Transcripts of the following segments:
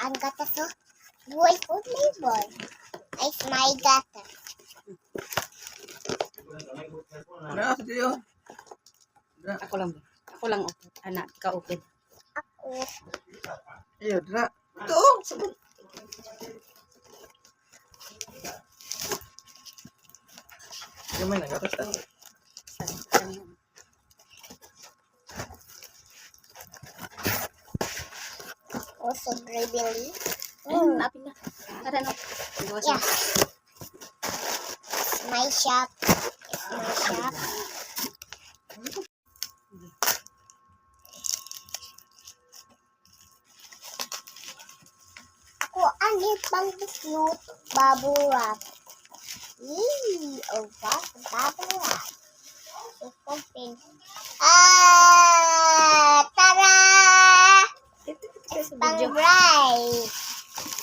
ang gatas oh. Buhay ko flavor. Ay, my gatas. Ano sa tiyo? Ako lang. Ako lang. Anak, ikaw open. Ako. Iyo, dra. Ito. Sabon. Yung may nagatas tayo. Also, gravy. Napin na. Tara na. Yeah. My shop. It's my shop. Ako ang hitbang cute bubble wrap. Yee! Oh, what? Bubble wrap. It's something. Tara! It's pang bright.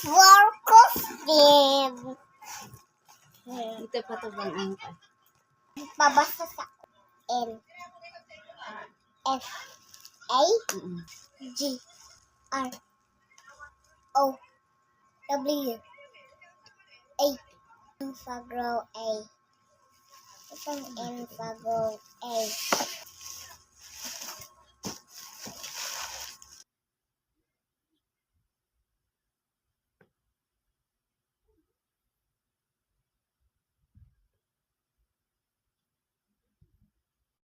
For costume. Ito pa ito bang ang Pabasa sa N. F. A. G. R. O. W. A. Enfagrow A. Itong Enfagrow A.